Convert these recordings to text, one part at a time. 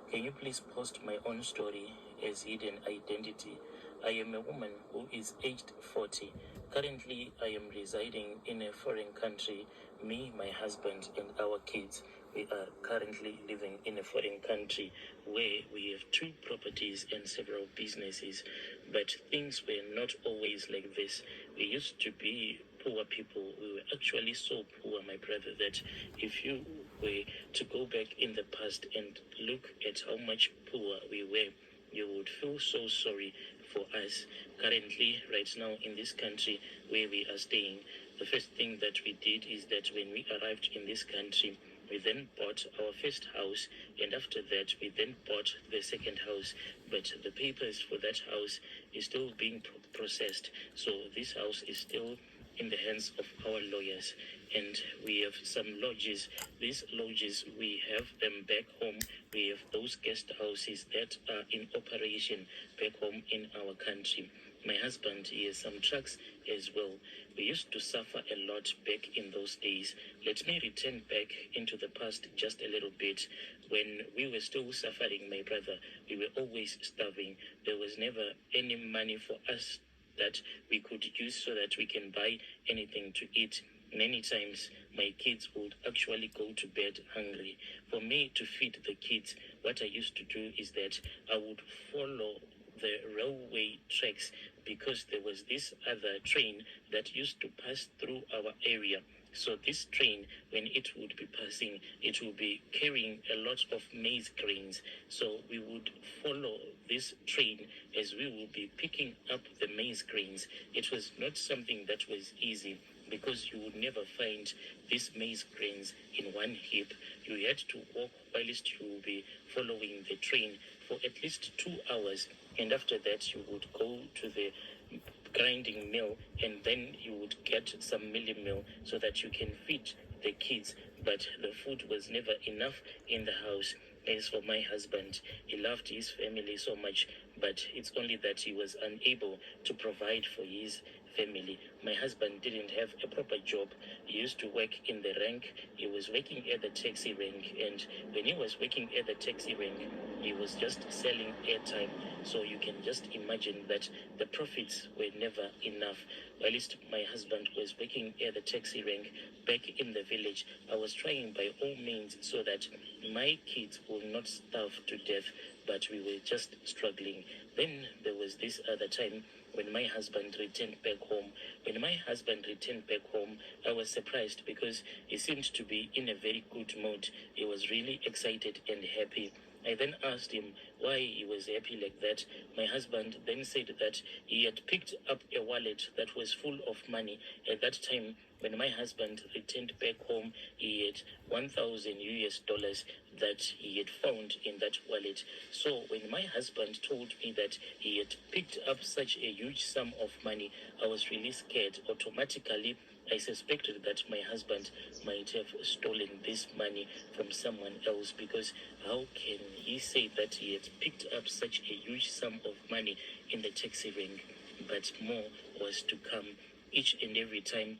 Can you please post my own story as hidden identity? I am a woman who is aged 40. Currently, I am residing in a foreign country. Me, my husband, and our kids, we are currently living in a foreign country where we have 2 properties and several businesses. But things were not always like this. We used to be poor people. We were actually so poor, my brother, that if you were to go back in the past and look at how much poor we were, you would feel so sorry for us. Currently, right now in this country where we are staying, the first thing that we did is that when we arrived in this country, we then bought our first house, and after that we then bought the second house. But the papers for that house is still being processed, so this house is still in the hands of our lawyers. And we have some lodges. These lodges, we have them back home. We have those guest houses that are in operation back home in our country. My husband, he has some trucks as well. We used to suffer a lot back in those days. Let me return back into the past just a little bit. When we were still suffering, my brother, we were always starving. There was never any money for us that we could use so that we can buy anything to eat. Many times my kids would actually go to bed hungry. For me to feed the kids, what I used to do is that I would follow the railway tracks, because there was this other train that used to pass through our area. So this train, when it would be passing, it would be carrying a lot of maize grains. So we would follow this train as we would be picking up the maize grains. It was not something that was easy, because you would never find these maize grains in one heap. You had to walk whilst you would be following the train for at least 2 hours. And after that, you would go to the grinding mill, and then you would get some milling meal so that you can feed the kids. But the food was never enough in the house. As for my husband, he loved his family so much, but it's only that he was unable to provide for his family. My husband didn't have a proper job. He used to work in the rank. He was working at the taxi rank, and when he was working at the taxi rank, he was just selling airtime. So you can just imagine that the profits were never enough. Whilst my husband was working at the taxi rank back in the village, I was trying by all means so that my kids will not starve to death, but we were just struggling. Then there was this other time when my husband returned back home. When my husband returned back home, I was surprised because he seemed to be in a very good mood. He was really excited and happy. I then asked him why he was happy like that. My husband then said that he had picked up a wallet that was full of money. At that time, when my husband returned back home, he had 1,000 US dollars that he had found in that wallet. So when my husband told me that he had picked up such a huge sum of money, I was really scared. Automatically, I suspected that my husband might have stolen this money from someone else, because how can he say that he had picked up such a huge sum of money in the taxi rank? But more was to come. Each and every time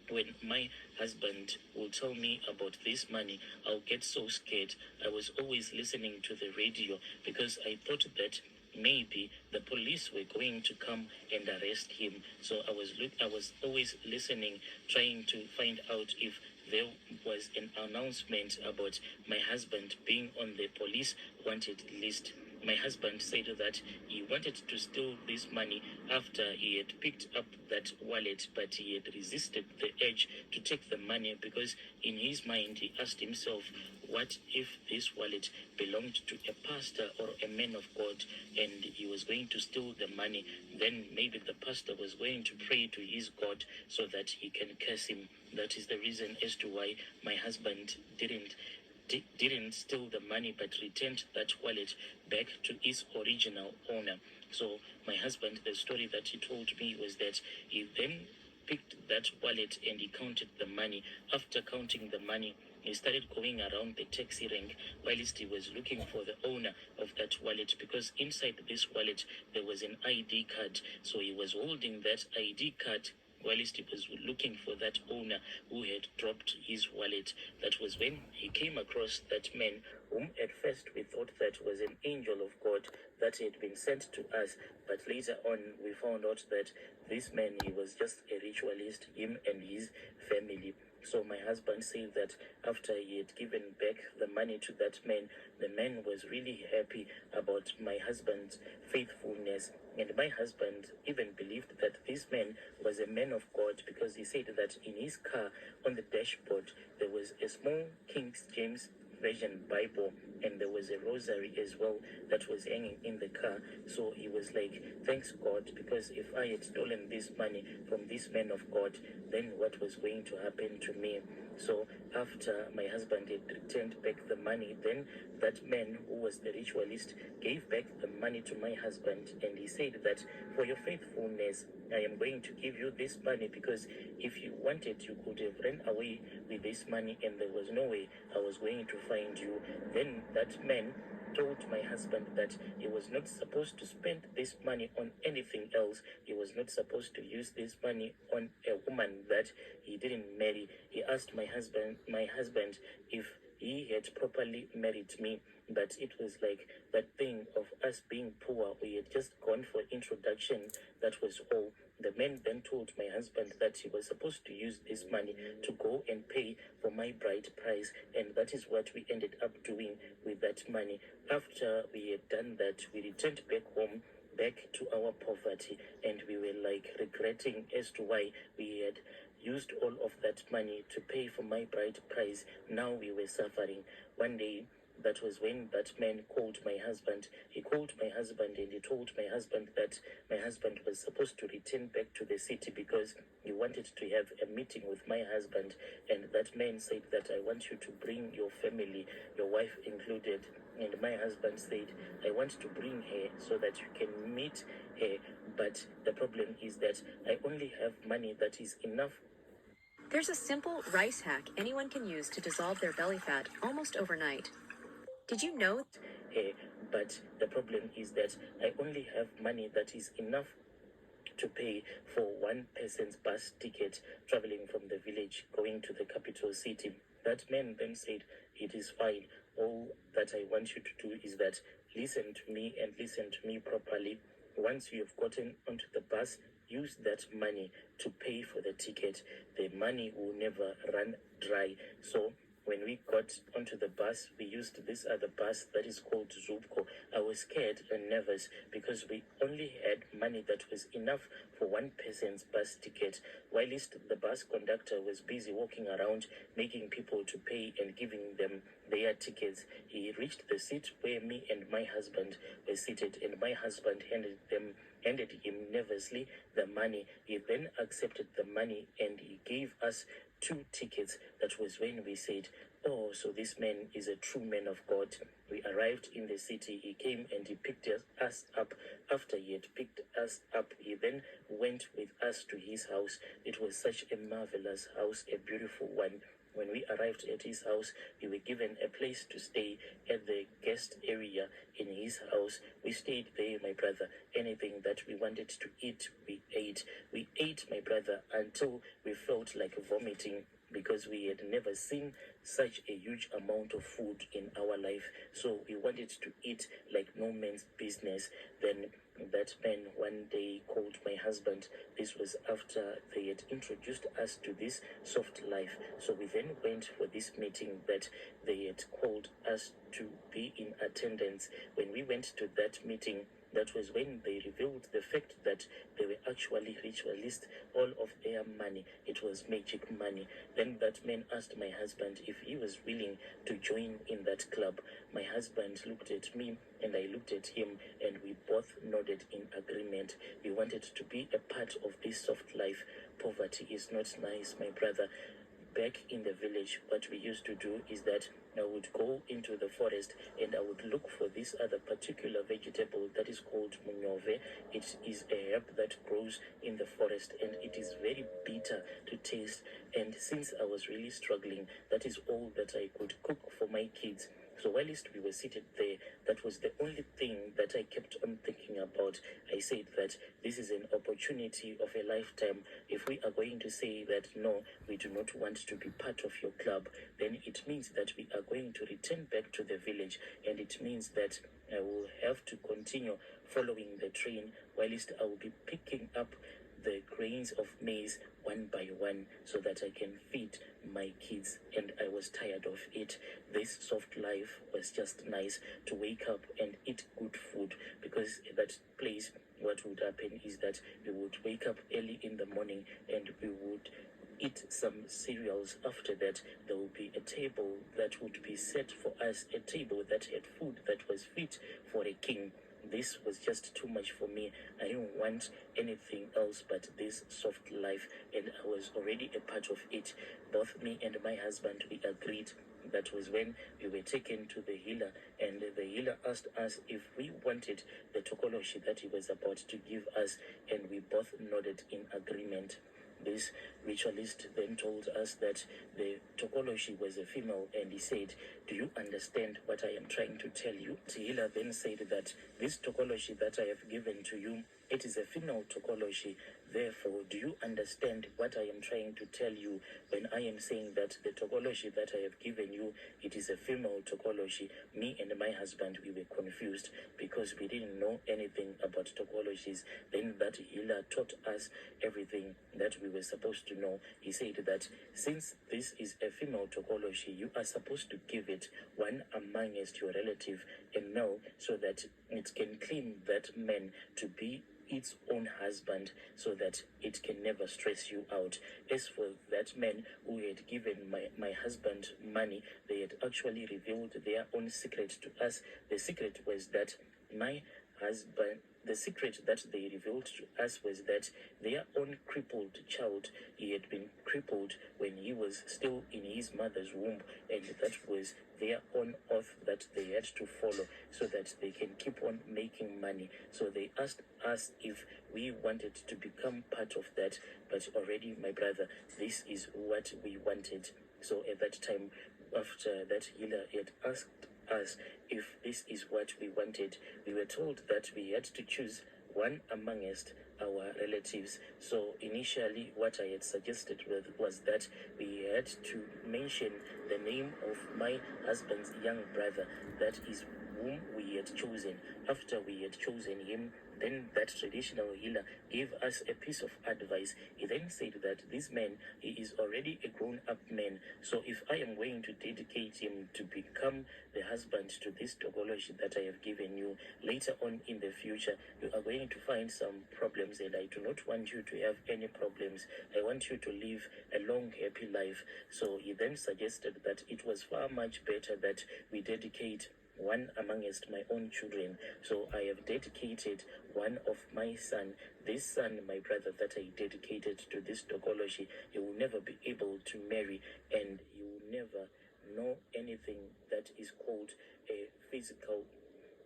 when my husband will tell me about this money, I'll get so scared. I was always listening to the radio because I thought that maybe the police were going to come and arrest him. So I was always listening, trying to find out if there was an announcement about my husband being on the police wanted list. My husband said that he wanted to steal this money after he had picked up that wallet, but he had resisted the urge to take the money because in his mind he asked himself, what if this wallet belonged to a pastor or a man of God and he was going to steal the money? Then maybe the pastor was going to pray to his God so that he can curse him. That is the reason as to why my husband didn't steal the money but returned that wallet back to its original owner. So my husband, the story that he told me was that he then picked that wallet and he counted the money. After counting the money, he started going around the taxi rank whilst he was looking for the owner of that wallet, because inside this wallet there was an ID card. So he was holding that ID card whilst he was looking for that owner who had dropped his wallet. That was when he came across that man, whom at first we thought that was an angel of God that had been sent to us, but later on we found out that this man, he was just a ritualist, him and his family. So my husband said that after he had given back the money to that man, the man was really happy about my husband's faithfulness. And my husband even believed that this man was a man of God, because he said that in his car on the dashboard there was a small King James Version Bible, and there was a rosary as well that was hanging in the car. So he was like, thanks God, because if I had stolen this money from this man of God, then what was going to happen to me? So after my husband had returned back the money, then that man who was the ritualist gave back the money to my husband, and he said that for your faithfulness, I am going to give you this money, because if you wanted, you could have run away with this money and there was no way I was going to find you. Then that man told my husband that he was not supposed to spend this money on anything else. He was not supposed to use this money on a woman that he didn't marry. He asked my husband if he had properly married me, but it was like that thing of us being poor. We had just gone for introduction, that was all. The man then told my husband that he was supposed to use this money to go and pay for my bride price, and that is what we ended up doing with that money. After we had done that, we returned back home, back to our poverty, and we were like regretting as to why we had used all of that money to pay for my bride price. Now we were suffering. One day, that was when that man called my husband. He called my husband and he told my husband that my husband was supposed to return back to the city because he wanted to have a meeting with my husband. And that man said that, I want you to bring your family, your wife included. And my husband said, I want to bring her so that you can meet her. But the problem is that I only have money that is enough. There's a simple rice hack anyone can use to dissolve their belly fat almost overnight. Did you know? But the problem is that I only have money that is enough to pay for one person's bus ticket traveling from the village going to the capital city. That man then said, it is fine. All that I want you to do is that listen to me and listen to me properly. Once you have gotten onto the bus, use that money to pay for the ticket. The money will never run dry. So when we got onto the bus, we used this other bus that is called Zupco. I was scared and nervous because we only had money that was enough for one person's bus ticket, whilst the bus conductor was busy walking around making people to pay and giving them their tickets. He reached the seat where me and my husband were seated, and my husband handed him nervously the money. He then accepted the money and he gave us 2 tickets. That was when we said, oh, so this man is a true man of God. We arrived in the city. He came and he picked us up. After he had picked us up, he then went with us to his house. It was such a marvelous house, a beautiful one. When we arrived at his house, we were given a place to stay at the guest area in his house. We stayed there, my brother. Anything that we wanted to eat, we ate. We ate, my brother, until we felt like vomiting, because we had never seen such a huge amount of food in our life. So we wanted to eat like no man's business. Then that man one day called my husband. This was after they had introduced us to this soft life. So we then went for this meeting that they had called us to be in attendance. When we went to that meeting, that was when they revealed the fact that they were actually ritualists. All of their money, it was magic money. Then that man asked my husband if he was willing to join in that club. My husband looked at me and I looked at him, and we both nodded in agreement. We wanted to be a part of this soft life. Poverty is not nice, my brother. Back in the village, what we used to do is that I would go into the forest and I would look for this other particular vegetable that is called munyove. It is a herb that grows in the forest and it is very bitter to taste. And since I was really struggling, that is all that I could cook for my kids. So whilst we were seated there, That was the only thing that I kept on thinking about. I said that this is an opportunity of a lifetime. If we are going to say that no, we do not want to be part of your club, then it means that we are going to return back to the village, and it means that I will have to continue following the train, whilst I will be picking up the grains of maize one by one so that I can feed my kids. And I was tired of it. This soft life was just nice, to wake up and eat good food, because at that place what would happen is that we would wake up early in the morning and we would eat some cereals. After that, there would be a table that would be set for us, a table that had food that was fit for a king. This was just too much for me. I didn't want anything else but this soft life, and I was already a part of it. Both me and my husband, we agreed. That was when we were taken to the healer, and the healer asked us if we wanted the tokoloshi that he was about to give us, and we both nodded in agreement. This ritualist then told us that the tokoloshi was a female, and he said, "Do you understand what I am trying to tell you?" Tehila then said that this tokoloshi that I have given to you, it is a female tokoloshi. Therefore, do you understand what I am trying to tell you when I am saying that the tokoloshi that I have given you, it is a female tokoloshi? Me and my husband, we were confused because we didn't know anything about tokoloshis. Then that healer taught us everything that we were supposed to know. He said that since this is a female tokoloshi, you are supposed to give it one amongst your relative, a male, so that it can claim that man to be its own husband, so that it can never stress you out. As for that man who had given my husband money, they had actually revealed their own secret to us. The secret was that my husband, the secret that they revealed to us was that their own crippled child, he had been crippled when he was still in his mother's womb, and that was their own oath that they had to follow so that they can keep on making money. So they asked us if we wanted to become part of that, but already, my brother, this is what we wanted. So at that time, after that healer had asked us if this is what we wanted, we were told that we had to choose one amongst our relatives. So initially, what I had suggested was that we had to mention the name of my husband's young brother, that is whom we had chosen. After we had chosen him, then that traditional healer gave us a piece of advice. He then said that this man, he is already a grown-up man. So if I am going to dedicate him to become the husband to this tokoloshi that I have given you, later on in the future, you are going to find some problems, and I do not want you to have any problems. I want you to live a long, happy life. So he then suggested that it was far much better that we dedicate one amongst my own children. So I have dedicated one of my son. This son, my brother, that I dedicated to this tokoloshi, he will never be able to marry, and he will never know anything that is called a physical.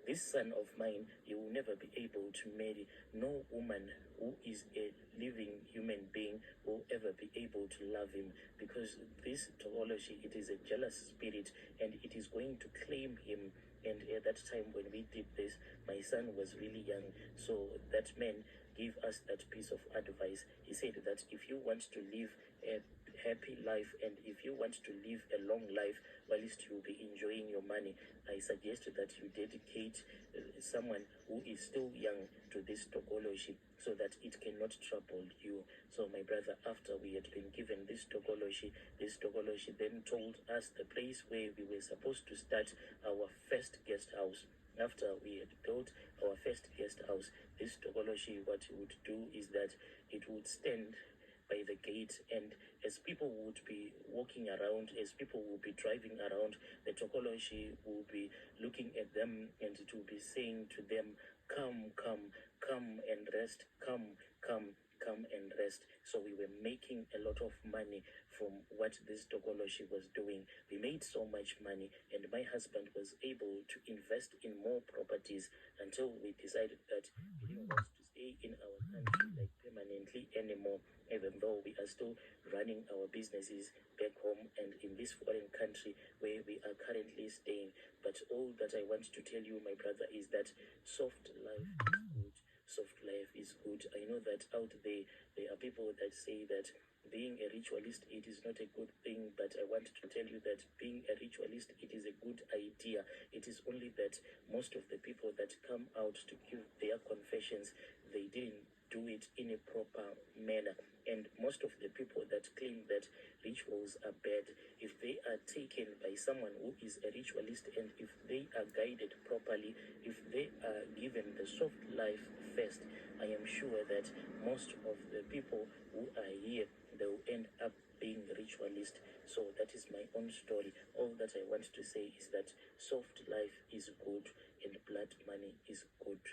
This son of mine, he will never be able to marry. No woman who is a living human being will ever be able to love him, because this tokoloshi, it is a jealous spirit, and it is going to claim him. And at that time when we did this, my son was really young. So that man gave us that piece of advice. He said that if you want to live a happy life, and if you want to live a long life whilst you will be enjoying your money, I suggest that you dedicate someone who is still young to this tokoloshi, so that it cannot trouble you. So my brother, after we had been given this tokoloshi then told us the place where we were supposed to start our first guest house. After we had built our first guest house, this tokoloshi, what it would do is that it would stand by the gate, and as people would be walking around, as people will be driving around, the tokoloshi will be looking at them, and it will be saying to them, "Come, come, come and rest, come, come, come and rest." So we were making a lot of money from what this tokoloshi was doing. We made so much money, and my husband was able to invest in more properties until we decided that he didn't want to stay in our country like permanently anymore, even though we are still running our businesses back home and in this foreign country where we are currently staying. But all that I want to tell you, my brother, is that soft life is good. Soft life is good. I know that out there are people that say that being a ritualist, it is not a good thing, but I want to tell you that being a ritualist, it is a good idea. It is only that most of the people that come out to give their confessions, they didn't do it in a proper manner. And most of the people that claim that rituals are bad, if they are taken by someone who is a ritualist and if they are guided properly, if they are given the soft life first, I am sure that most of the people who are here, they will end up being ritualist. So that is my own story. All that I want to say is that soft life is good and blood money is good.